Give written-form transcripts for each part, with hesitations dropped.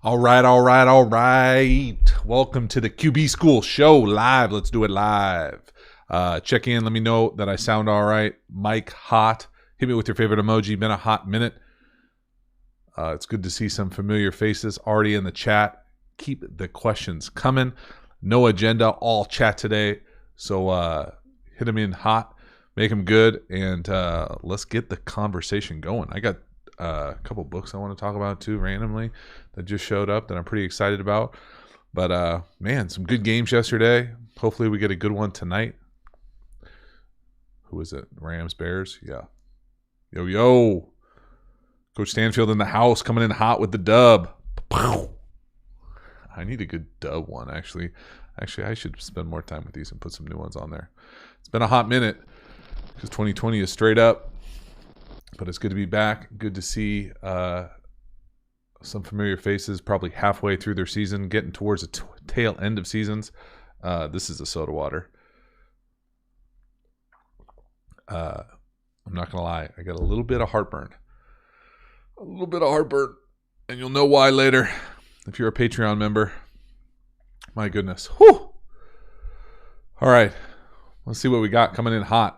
All right, all right, all right. Welcome to the QB School Show live. Let's do it live. Check in. Let me know that I sound all right. Mike hot. Hit me with your favorite emoji. Been a hot minute. It's good to see some familiar faces already in the chat. Keep the questions coming. No agenda, all chat today. So hit them in hot. Make them good. And let's get the conversation going. I got a couple books I want to talk about too randomly that just showed up that I'm pretty excited about. But man, some good games yesterday. Hopefully we get a good one tonight. Who is it? Rams, Bears? Yeah. Yo. Coach Stanfield in the house, coming in hot with the dub. I need a good dub one, actually. I should spend more time with these and put some new ones on there. It's been a hot minute because 2020 is straight up. But it's good to be back. Good to see some familiar faces probably halfway through their season, getting towards the tail end of seasons. This is a soda water. I'm not going to lie. I got a little bit of heartburn. And you'll know why later if you're a Patreon member. My goodness. Whew. All right. Let's see what we got coming in hot.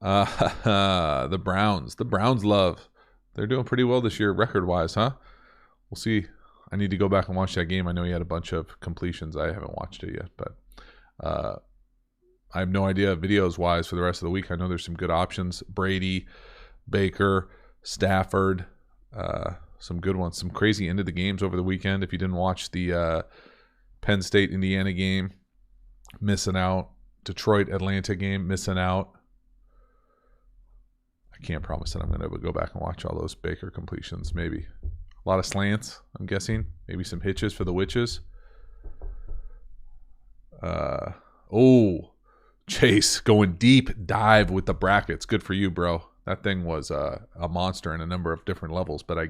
The Browns love. They're doing pretty well this year record-wise, huh? We'll see. I need to go back and watch that game. I know he had a bunch of completions. I haven't watched it yet, but I have no idea videos-wise for the rest of the week. I know there's some good options. Brady, Baker, Stafford, some good ones. Some crazy end of the games over the weekend. If you didn't watch the Penn State-Indiana game, missing out. Detroit-Atlanta game, missing out. I can't promise that I'm going to go back and watch all those Baker completions. Maybe a lot of slants, I'm guessing. Maybe some hitches for the witches. Chase going deep dive with the brackets. Good for you, bro. That thing was a monster in a number of different levels. But I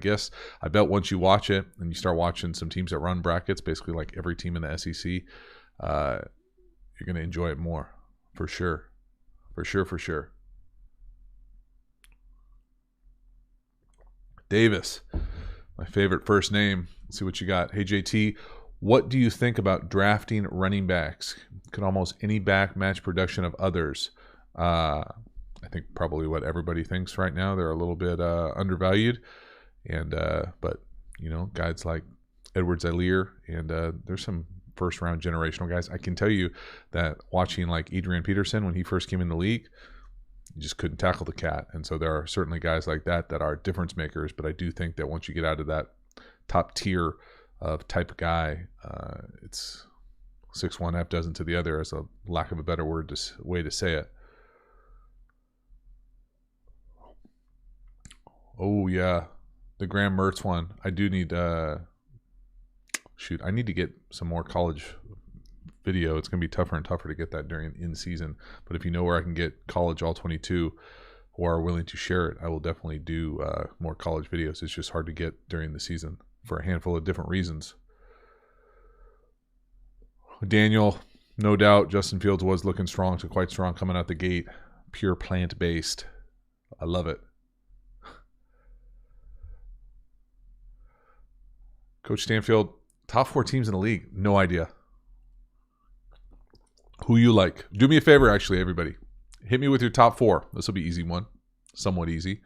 bet once you watch it and you start watching some teams that run brackets, basically like every team in the SEC, you're going to enjoy it more. For sure. For sure. Davis, my favorite first name. Let's see what you got. Hey, JT, what do you think about drafting running backs? Could almost any back match production of others? I think probably what everybody thinks right now. They're a little bit undervalued. But, guys like Edwards-Helaire, and there's some first-round generational guys. I can tell you that watching like Adrian Peterson when he first came in the league, you just couldn't tackle the cat. And so there are certainly guys like that are difference makers. But I do think that once you get out of that top tier of type of guy, it's 6-1 half dozen to the other, as a lack of a better way to say it. Oh, yeah. The Graham Mertz one. I do need I need to get some more college video. It's going to be tougher and tougher to get that during in season. But if you know where I can get college all 22 or are willing to share it, I will definitely do more college videos. It's just hard to get during the season for a handful of different reasons. Daniel, no doubt Justin Fields was looking strong to quite strong coming out the gate. Pure plant-based. I love it. Coach Stanfield, top 4 teams in the league. No idea. Who you like? Do me a favor, actually, everybody. Hit me with your top 4. This will be easy one. Somewhat easy.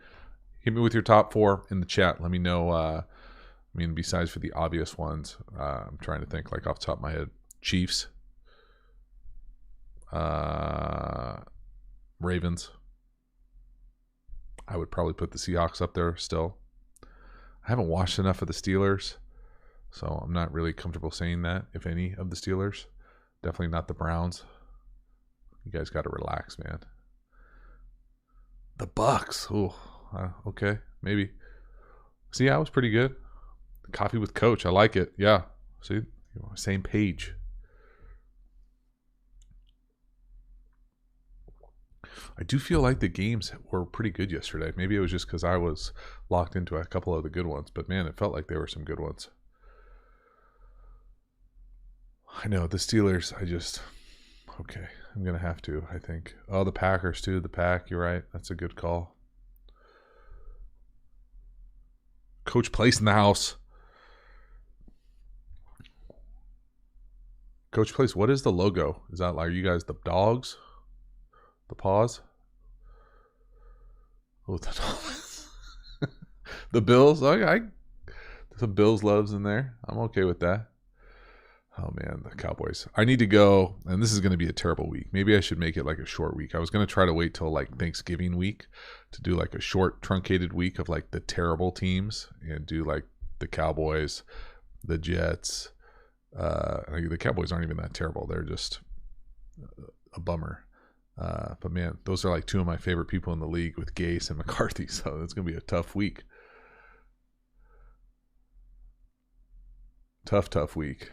Hit me with your top 4 in the chat. Let me know. Besides for the obvious ones, I'm trying to think like off the top of my head. Chiefs. Ravens. I would probably put the Seahawks up there still. I haven't watched enough of the Steelers, so I'm not really comfortable saying that, if any, of the Steelers. Definitely not the Browns. You guys got to relax, man. The Bucks. Oh, okay, maybe. See, I was pretty good. Coffee with Coach. I like it. Yeah. See, same page. I do feel like the games were pretty good yesterday. Maybe it was just because I was locked into a couple of the good ones. But, man, it felt like there were some good ones. I know, the Steelers, okay, I'm going to have to, I think. Oh, the Packers, too. The Pack, you're right. That's a good call. Coach Place in the house. Coach Place, what is the logo? Is that like, are you guys the dogs? The paws? Oh, the Dolphins. The Bills? Okay, some Bills loves in there. I'm okay with that. Oh, man, the Cowboys. I need to go, and this is going to be a terrible week. Maybe I should make it like a short week. I was going to try to wait till like Thanksgiving week to do like a short, truncated week of like the terrible teams and do like the Cowboys, the Jets. The Cowboys aren't even that terrible. They're just a bummer. But, man, those are like two of my favorite people in the league with Gase and McCarthy, so it's going to be a tough week. Tough week.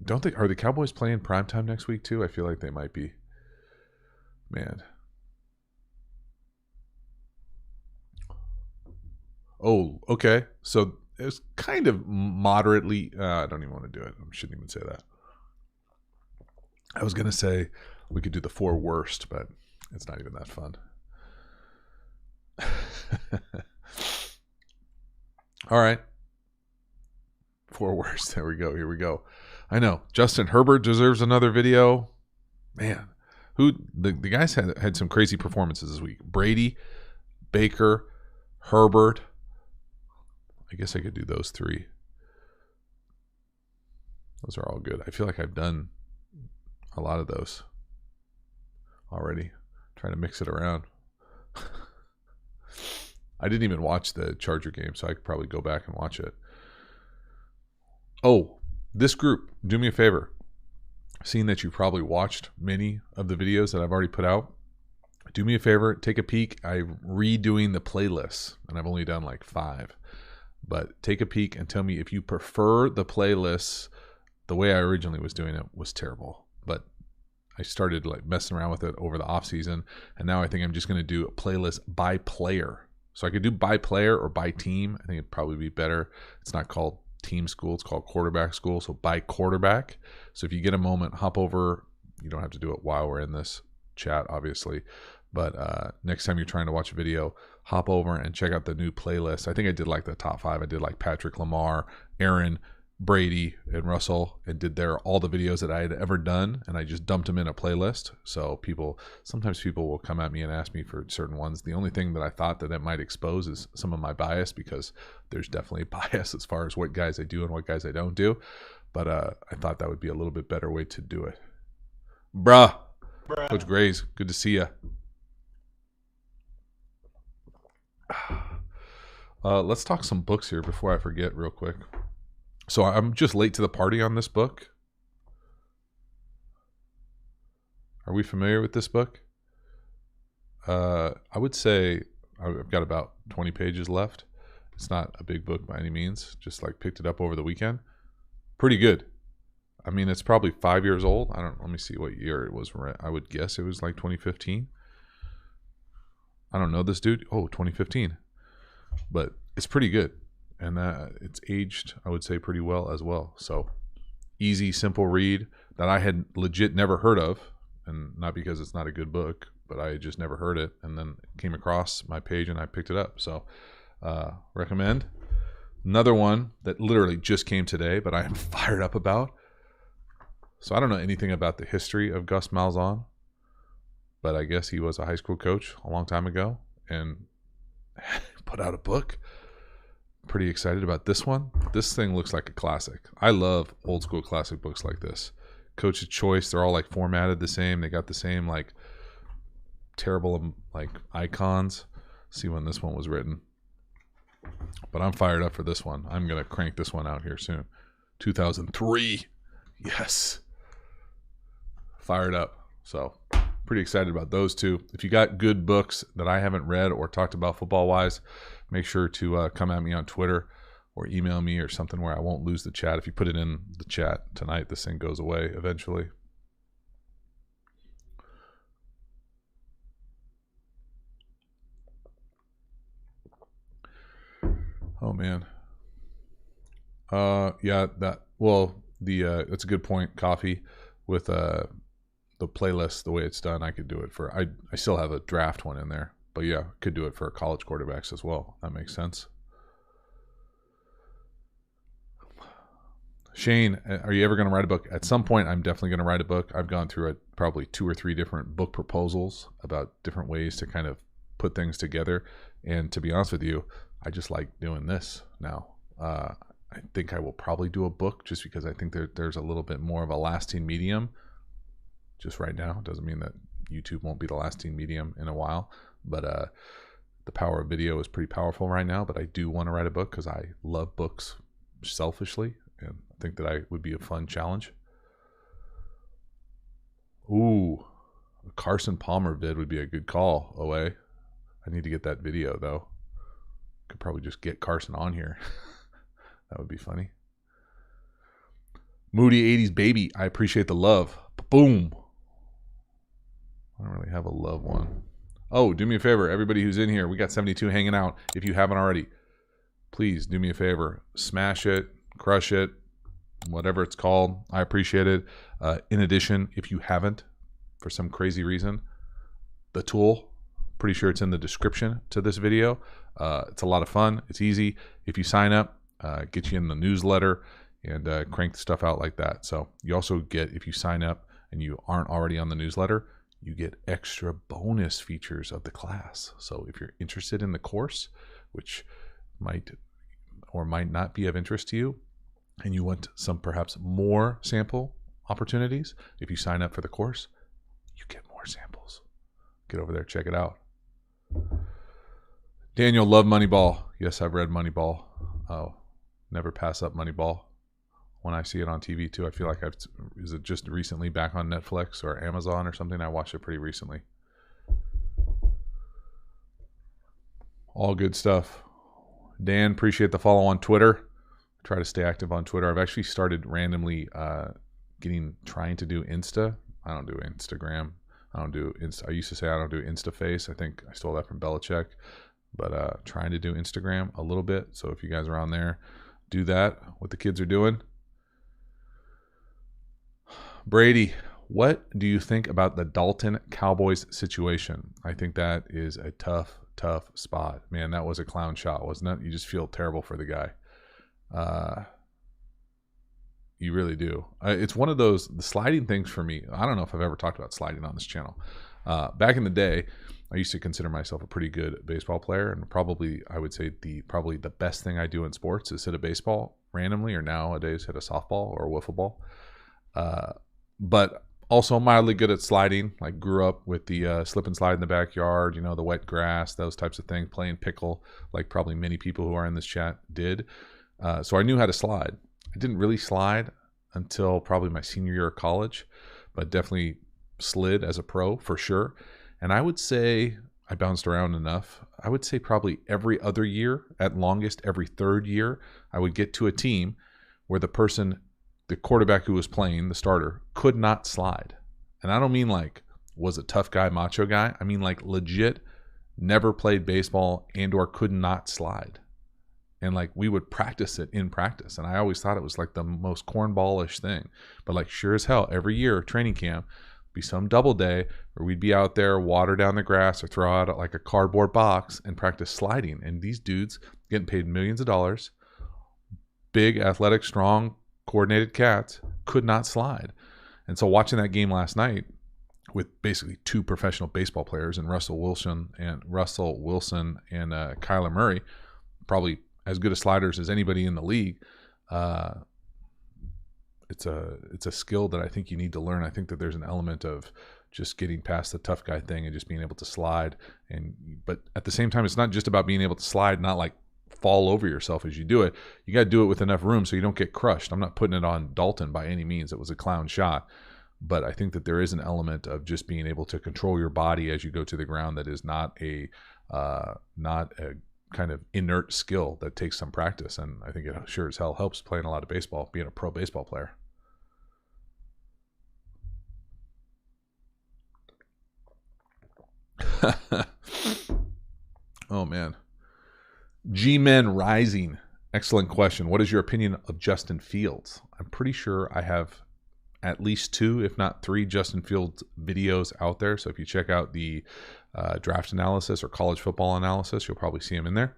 Are the Cowboys playing primetime next week too? I feel like they might be. Man. Oh, okay. So it's kind of moderately. I don't even want to do it. I shouldn't even say that. I was going to say we could do the 4 worst, but it's not even that fun. All right. 4 worst. There we go. Here we go. I know. Justin Herbert deserves another video. Man, the guys had some crazy performances this week. Brady, Baker, Herbert. I guess I could do those 3. Those are all good. I feel like I've done a lot of those already. Trying to mix it around. I didn't even watch the Charger game, so I could probably go back and watch it. Oh, this group, do me a favor. Seeing that you probably watched many of the videos that I've already put out, do me a favor, take a peek. I'm redoing the playlists, and I've only done like 5. But take a peek and tell me if you prefer the playlists. The way I originally was doing it was terrible. But I started like messing around with it over the off season, and now I think I'm just going to do a playlist by player. So I could do by player or by team. I think it'd probably be better. It's not called team school, it's called quarterback school, so by quarterback. So if you get a moment, hop over. You don't have to do it while we're in this chat, obviously, but next time you're trying to watch a video, hop over and check out the new playlist. I think I did like the top 5. I did like Patrick, Lamar, Aaron, Brady, and Russell, and did all the videos that I had ever done, and I just dumped them in a playlist. So sometimes people will come at me and ask me for certain ones. The only thing that I thought that it might expose is some of my bias, because there's definitely bias as far as what guys I do and what guys I don't do. But I thought that would be a little bit better way to do it. Bruh. Coach Grays, good to see you. Let's talk some books here before I forget real quick. So I'm just late to the party on this book. Are we familiar with this book? I would say I've got about 20 pages left. It's not a big book by any means. Just like picked it up over the weekend. Pretty good. I mean, it's probably 5 years old. Let me see what year it was. I would guess it was like 2015. I don't know this dude. Oh, 2015. But it's pretty good. And it's aged, I would say, pretty well as well. So easy, simple read that I had legit never heard of. And not because it's not a good book, but I just never heard it. And then it came across my page and I picked it up. So recommend. Another one that literally just came today, but I am fired up about. So I don't know anything about the history of Gus Malzahn, but I guess he was a high school coach a long time ago and put out a book. Pretty excited about this one. This thing looks like a classic. I love old school classic books like this. Coach's Choice, they're all like formatted the same. They got the same like terrible like icons. See when this one was written. But I'm fired up for this one. I'm going to crank this one out here soon. 2003. Yes. Fired up. So pretty excited about those two. If you got good books that I haven't read or talked about football-wise, make sure to come at me on Twitter or email me or something where I won't lose the chat. If you put it in the chat tonight, this thing goes away eventually. Oh, man. Yeah, that's a good point. Coffee with the playlist, the way it's done, I could do it for, I still have a draft one in there, but yeah, could do it for college quarterbacks as well. That makes sense. Shane, are you ever going to write a book? At some point, I'm definitely going to write a book. I've gone through probably 2 or 3 different book proposals about different ways to kind of put things together. And to be honest with you, I just like doing this now. I think I will probably do a book just because I think there's a little bit more of a lasting medium. Just right now, doesn't mean that YouTube won't be the lasting medium in a while. But the power of video is pretty powerful right now. But I do want to write a book because I love books selfishly. And I think that I would be a fun challenge. Ooh, a Carson Palmer vid would be a good call, OA. I need to get that video, though. Could probably just get Carson on here. That would be funny. Moody 80s baby, I appreciate the love. Boom. I don't really have a love one. Oh, do me a favor, everybody who's in here, we got 72 hanging out. If you haven't already, please do me a favor. Smash it, crush it, whatever it's called. I appreciate it. In addition, if you haven't, for some crazy reason, the tool, pretty sure it's in the description to this video. It's a lot of fun. It's easy. If you sign up, get you in the newsletter and crank the stuff out like that. So you also get, if you sign up and you aren't already on the newsletter, you get extra bonus features of the class. So if you're interested in the course, which might or might not be of interest to you, and you want some perhaps more sample opportunities, if you sign up for the course, you get more samples. Get over there, check it out. Daniel, love Moneyball. Yes, I've read Moneyball. Oh, never pass up Moneyball. When I see it on TV too, I feel like is it just recently back on Netflix or Amazon or something? I watched it pretty recently. All good stuff. Dan, appreciate the follow on Twitter. Try to stay active on Twitter. I've actually started randomly trying to do Insta. I don't do Instagram. I don't do Insta. I used to say I don't do InstaFace. I think I stole that from Belichick. But trying to do Instagram a little bit. So if you guys are on there, do that. What the kids are doing. Brady, what do you think about the Dalton Cowboys situation? I think that is a tough spot. Man, that was a clown shot, wasn't it? You just feel terrible for the guy. You really do. It's one of those, the sliding things for me. I don't know if I've ever talked about sliding on this channel. Back in the day, I used to consider myself a pretty good baseball player, and probably I would say probably the best thing I do in sports is hit a baseball randomly, or nowadays hit a softball or a wiffle ball. But also mildly good at sliding. Like grew up with the slip and slide in the backyard, the wet grass, those types of things, playing pickle, like probably many people who are in this chat did. So I knew how to slide. I didn't really slide until probably my senior year of college, but definitely slid as a pro for sure. And I would say I bounced around enough. I would say probably every other year, at longest every third year, I would get to a team where the quarterback who was playing, the starter, could not slide. And I don't mean like was a tough guy, macho guy. I mean like legit never played baseball and or could not slide. And like we would practice it in practice. And I always thought it was like the most cornballish thing. But like sure as hell, every year training camp, be some double day where we'd be out there, water down the grass or throw out like a cardboard box and practice sliding. And these dudes getting paid millions of dollars, big, athletic, strong, coordinated cats, could not slide. And so watching that game last night with basically 2 professional baseball players and Russell Wilson and Kyler Murray, probably as good as sliders as anybody in the league. It's a skill that I think you need to learn. I think that there's an element of just getting past the tough guy thing and just being able to slide. But at the same time, it's not just about being able to slide, not like fall over yourself as you do it. You got to do it with enough room so you don't get crushed. I'm not putting it on Dalton by any means. It was a clown shot. But I think that there is an element of just being able to control your body as you go to the ground that is not a kind of inert skill that takes some practice. And I think it sure as hell helps playing a lot of baseball, being a pro baseball player. Oh, man. G-Men Rising. Excellent question. What is your opinion of Justin Fields? I'm pretty sure I have at least 2, if not 3, Justin Fields videos out there. So if you check out the draft analysis or college football analysis, you'll probably see him in there.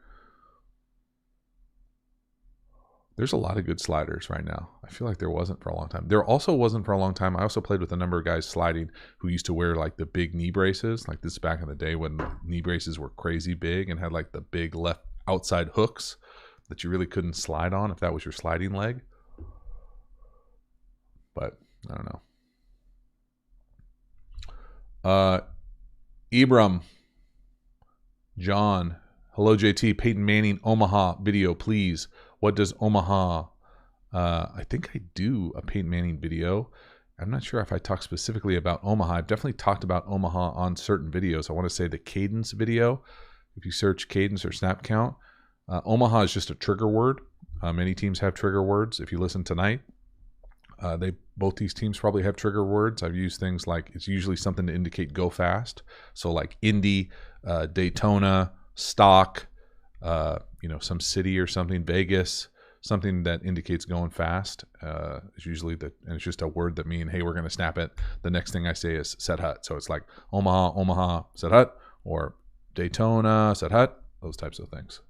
There's a lot of good sliders right now. I feel like there wasn't for a long time. There also wasn't for a long time. I also played with a number of guys sliding who used to wear like the big knee braces. Like this is back in the day when knee braces were crazy big and had like the big left outside hooks that you really couldn't slide on if that was your sliding leg. But I don't know. Ibram, John, hello JT, Peyton Manning, Omaha video, please. What does Omaha? I think I do a Peyton Manning video. I'm not sure if I talk specifically about Omaha. I've definitely talked about Omaha on certain videos. I want to say the cadence video. If you search cadence or snap count, Omaha is just a trigger word. Many teams have trigger words. If you listen tonight, both these teams probably have trigger words. I've used things like it's usually something to indicate go fast. So like Indy, Daytona, stock, some city or something, Vegas, something that indicates going fast. Is usually and it's just a word that means, hey, we're going to snap it. The next thing I say is set hut. So it's like Omaha, set hut, or Daytona, set hut, those types of things.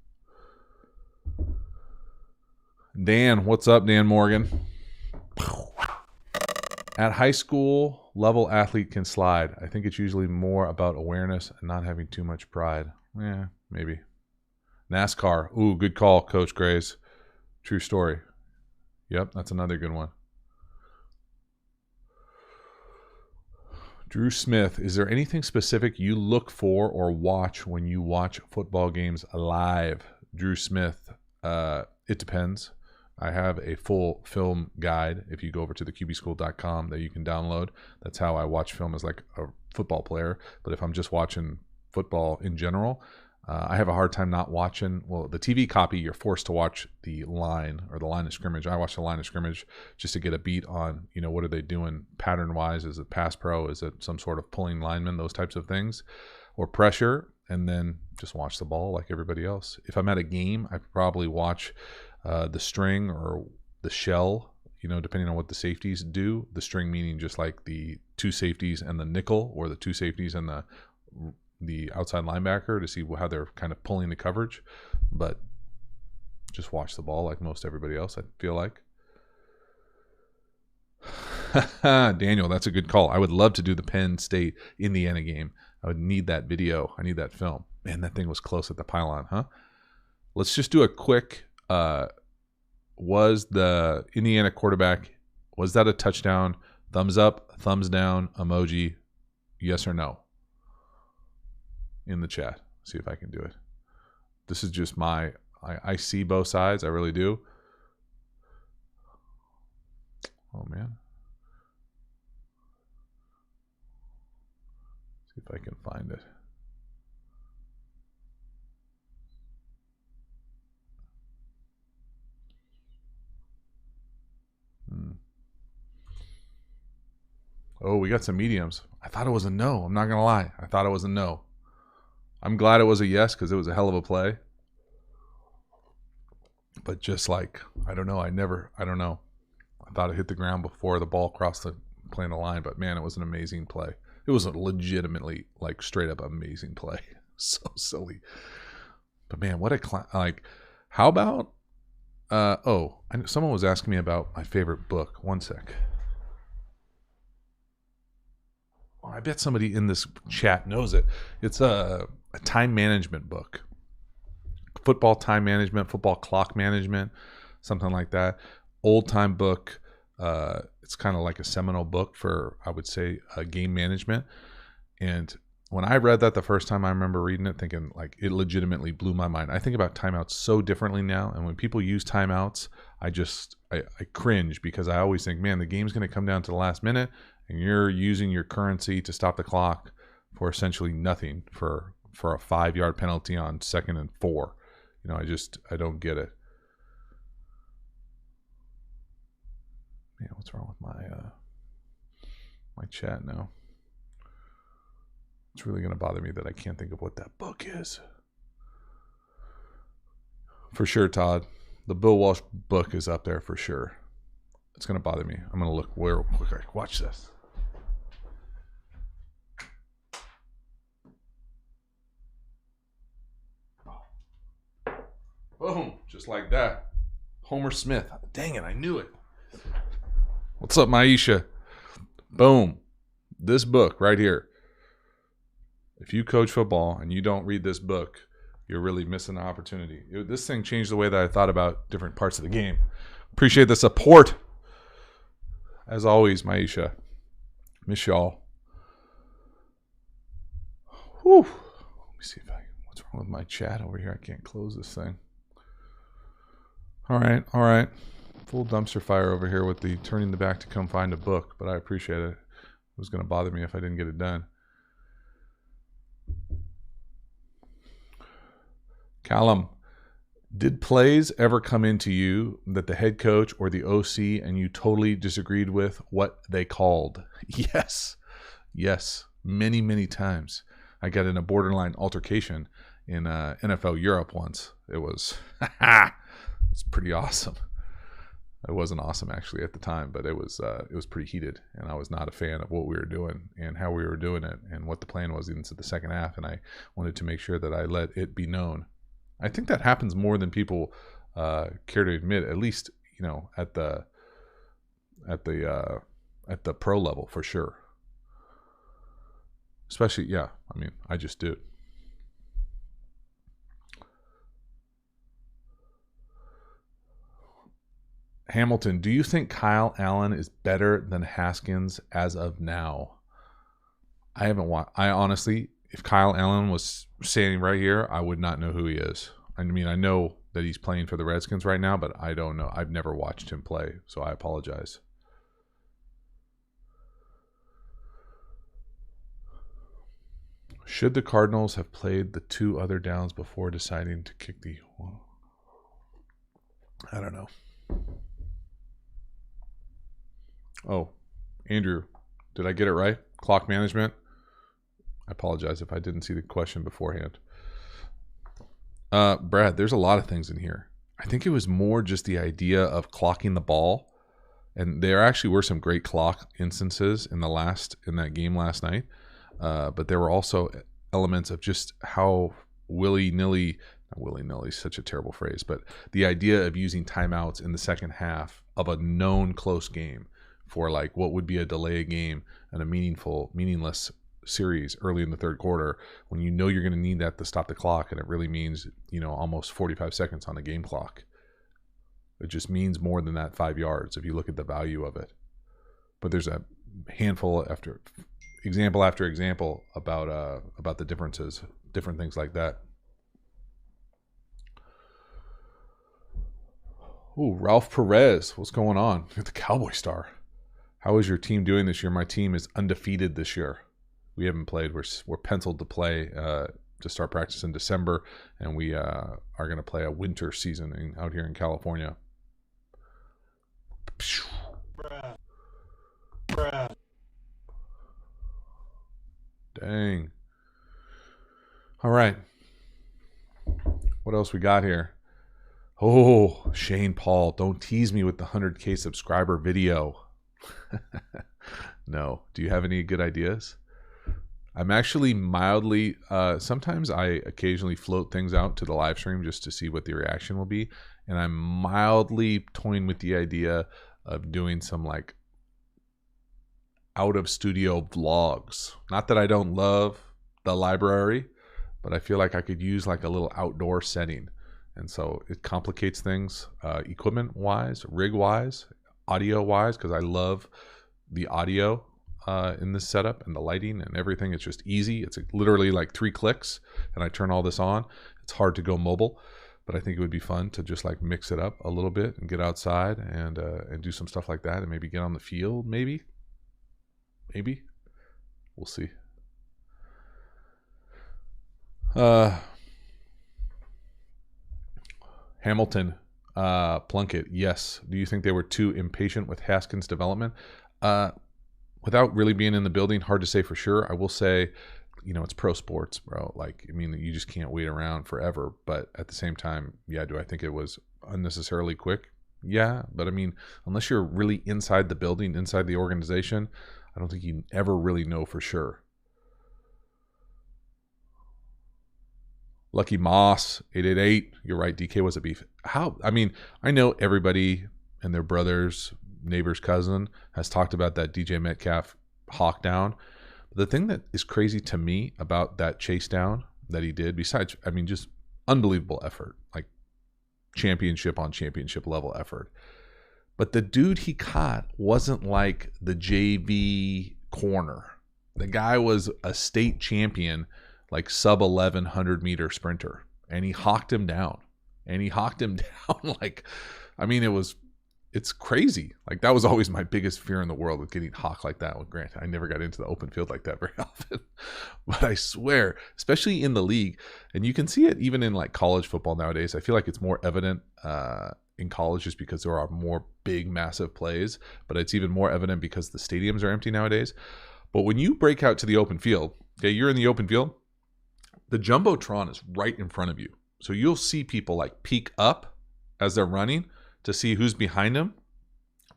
Dan, what's up, Dan Morgan? At high school level, athlete can slide. I think it's usually more about awareness and not having too much pride. Yeah, maybe. NASCAR. Ooh, good call, Coach Grays. True story. Yep, that's another good one. Drew Smith, is there anything specific you look for or watch when you watch football games live? Drew Smith, it depends. I have a full film guide if you go over to the QBschool.com that you can download. That's how I watch film as like a football player. But if I'm just watching football in general, I have a hard time not watching. Well, the TV copy, you're forced to watch the line or the line of scrimmage. I watch the line of scrimmage just to get a beat on, what are they doing pattern-wise? Is it pass pro? Is it some sort of pulling lineman? Those types of things. Or pressure, and then just watch the ball like everybody else. If I'm at a game, I probably watch the string or the shell, depending on what the safeties do. The string meaning just like the two safeties and the nickel, or the two safeties and the outside linebacker, to see how they're kind of pulling the coverage. But just watch the ball like most everybody else, I feel like. Daniel, that's a good call. I would love to do the Penn State Indiana game. I would need that video. I need that film. Man, that thing was close at the pylon, huh? Let's just do a quick was the Indiana quarterback, was that a touchdown? Thumbs up, thumbs down, emoji, yes or no? In the chat. See if I can do it. This is just I see both sides. I really do. Oh, man. See if I can find it. Oh, we got some mediums. I thought it was a no. I'm not going to lie. I thought it was a no. I'm glad it was a yes because it was a hell of a play. But just like, I don't know. I don't know. I thought it hit the ground before the ball crossed the plane of line. But, man, it was an amazing play. It was a legitimately, like, straight up amazing play. So silly. But, man, what a how about, someone was asking me about my favorite book. One sec. I bet somebody in this chat knows it. It's a time management book. Football time management, football clock management, something like that. Old time book. It's kind of like a seminal book for, I would say, game management. And when I read that the first time, I remember reading it thinking, like, it legitimately blew my mind. I think about timeouts so differently now. And when people use timeouts, I cringe, because I always think, man, the game's going to come down to the last minute, and you're using your currency to stop the clock for essentially nothing for a 5-yard penalty on 2nd and 4. I don't get it. Man, what's wrong with my chat now? It's really going to bother me that I can't think of what that book is. For sure, Todd. The Bill Walsh book is up there for sure. It's going to bother me. I'm going to look real quick. Watch this. Boom. Just like that. Homer Smith. Dang it, I knew it. What's up, Maisha? Boom. This book right here. If you coach football and you don't read this book, you're really missing the opportunity. This thing changed the way that I thought about different parts of the game. Appreciate the support. As always, Maisha. Miss y'all. Whew. Let me see what's wrong with my chat over here. I can't close this thing. All right. Full dumpster fire over here with the turning the back to come find a book, but I appreciate it. It was going to bother me if I didn't get it done. Callum, did plays ever come into you that the head coach or the OC and you totally disagreed with what they called? Yes. Many, many times. I got in a borderline altercation in NFL Europe once. It was pretty awesome. It wasn't awesome actually at the time, but it was pretty heated, and I was not a fan of what we were doing and how we were doing it and what the plan was into the second half, and I wanted to make sure that I let it be known. I think that happens more than people care to admit, at least, at the pro level for sure. Especially, I just do. Hamilton, do you think Kyle Allen is better than Haskins as of now? I haven't watched. I honestly, if Kyle Allen was standing right here, I would not know who he is. I mean, I know that he's playing for the Redskins right now, but I don't know. I've never watched him play, so I apologize. Should the Cardinals have played the two other downs before deciding to kick the... I don't know. Oh, Andrew, did I get it right? Clock management? I apologize if I didn't see the question beforehand. Brad, there's a lot of things in here. I think it was more just the idea of clocking the ball. And there actually were some great clock instances in that game last night. But there were also elements of just how willy-nilly, not willy-nilly, such a terrible phrase, but the idea of using timeouts in the second half of a known close game for like what would be a delay game and a meaningless series early in the third quarter, when you know you're going to need that to stop the clock, and it really means, almost 45 seconds on the game clock. It just means more than that 5 yards if you look at the value of it. But there's a handful after example about the differences, different things like that. Ooh, Ralph Perez, what's going on? You're the Cowboy star. How is your team doing this year? My team is undefeated this year. We haven't played. We're penciled to play to start practice in December, and we are going to play a winter season out here in California. Bruh. Dang. All right. What else we got here? Oh, Shane Paul, don't tease me with the 100K subscriber video. No. Do you have any good ideas? I'm actually mildly, sometimes I occasionally float things out to the live stream just to see what the reaction will be. And I'm mildly toying with the idea of doing some like out of studio vlogs. Not that I don't love the library, but I feel like I could use like a little outdoor setting. And so it complicates things equipment wise, rig wise, audio wise, because I love the audio in this setup and the lighting and everything. It's just easy. It's literally like 3 clicks and I turn all this on. It's hard to go mobile, but I think it would be fun to just like mix it up a little bit and get outside and do some stuff like that and maybe get on the field. Maybe we'll see. Hamilton, Plunkett, yes. Do you think they were too impatient with Haskins' development? Without really being in the building, hard to say for sure. I will say, it's pro sports, bro. Like, I mean, you just can't wait around forever. But at the same time, yeah, do I think it was unnecessarily quick? Yeah, but I mean, unless you're really inside the building, inside the organization, I don't think you ever really know for sure. Lucky Moss, 888. You're right, DK was a beef. How? I mean, I know everybody and their brother's neighbor's cousin has talked about that DJ Metcalf hawk down. The thing that is crazy to me about that chase down that he did, besides, I mean, just unbelievable effort, like championship on championship level effort. But the dude he caught wasn't like the JV corner. The guy was a state champion, like sub 1100 meter sprinter, and he hawked him down. Like, I mean, it's crazy. Like, that was always my biggest fear in the world, with getting hawked like that. Well, granted, I never got into the open field like that very often, but I swear, especially in the league, and you can see it even in like college football nowadays. I feel like it's more evident in college just because there are more big, massive plays, but it's even more evident because the stadiums are empty nowadays. But when you break out to the open field, okay, you're in the open field, the Jumbotron is right in front of you. So you'll see people like peek up as they're running to see who's behind them.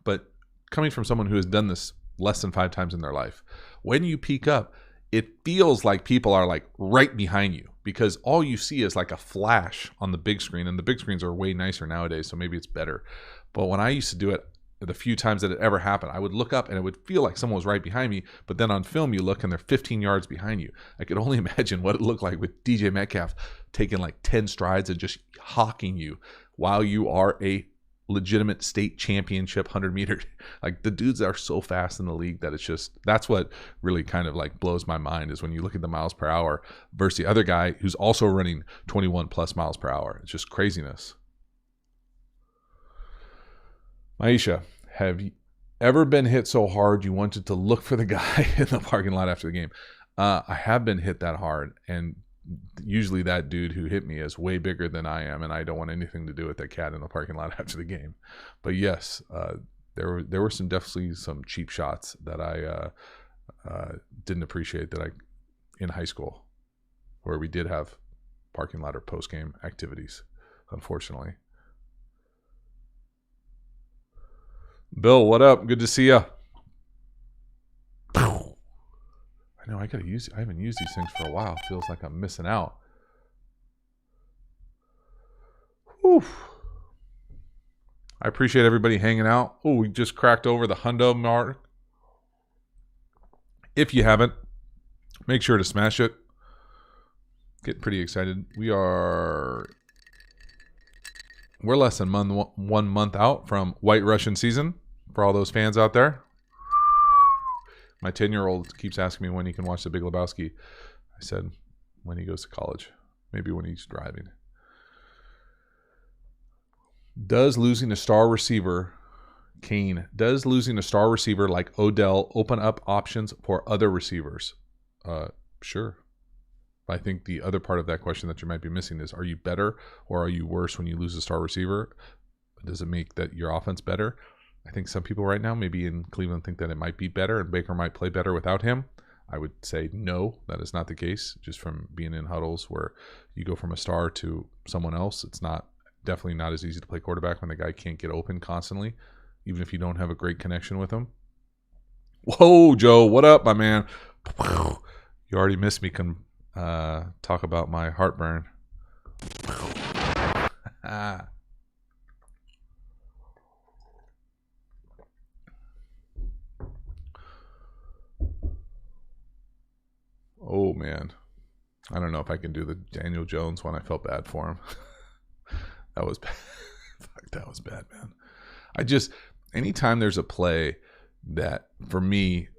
But coming from someone who has done this less than 5 times in their life, when you peek up, it feels like people are like right behind you, because all you see is like a flash on the big screen, and the big screens are way nicer nowadays, so maybe it's better. But when I used to do it, the few times that it ever happened, I would look up and it would feel like someone was right behind me, but then on film you look and they're 15 yards behind you. I could only imagine what it looked like with DJ Metcalf taking like 10 strides and just hawking you while you are a legitimate state championship 100 meter. Like, the dudes are so fast in the league that it's just, that's what really kind of like blows my mind, is when you look at the miles per hour versus the other guy who's also running 21 plus miles per hour. It's just craziness. Maisha, have you ever been hit so hard you wanted to look for the guy in the parking lot after the game? I have been hit that hard, and usually that dude who hit me is way bigger than I am, and I don't want anything to do with that cat in the parking lot after the game. But yes, there were definitely some cheap shots that I didn't appreciate in high school, where we did have parking lot or post game activities, unfortunately. Bill, what up? Good to see you. I know I haven't used these things for a while. Feels like I'm missing out. Whew. I appreciate everybody hanging out. Oh, we just cracked over the hundo mark. If you haven't, make sure to smash it. Getting pretty excited. We're less than 1 month out from White Russian season for all those fans out there. My 10-year-old keeps asking me when he can watch The Big Lebowski. I said when he goes to college, maybe when he's driving. Does losing a star receiver like Odell open up options for other receivers? Sure. I think the other part of that question that you might be missing is, are you better or are you worse when you lose a star receiver? Does it make that your offense better? I think some people right now, maybe in Cleveland, think that it might be better and Baker might play better without him. I would say no, that is not the case. Just from being in huddles where you go from a star to someone else, it's definitely not as easy to play quarterback when the guy can't get open constantly, even if you don't have a great connection with him. Whoa, Joe, what up, my man? You already missed me talk about my heartburn. Oh man, I don't know if I can do the Daniel Jones one. I felt bad for him. That was bad. Fuck, that was bad, man. Anytime there's a play that, for me,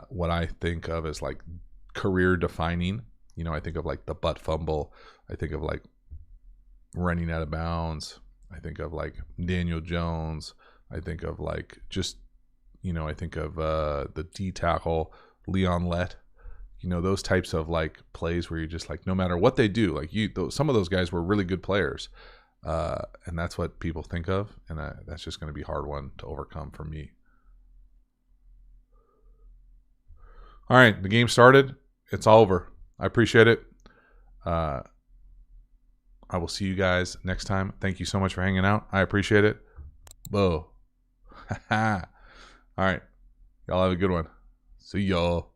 what I think of as like career defining, I think of like the butt fumble. I think of like running out of bounds. I think of like Daniel Jones. I think of like I think of the D tackle, Leon Lett. Those types of like plays where you're just like, no matter what they do, like some of those guys were really good players. And that's what people think of. And that's just going to be a hard one to overcome for me. All right. The game started. It's all over. I appreciate it. I will see you guys next time. Thank you so much for hanging out. I appreciate it. Whoa. All right. Y'all have a good one. See y'all.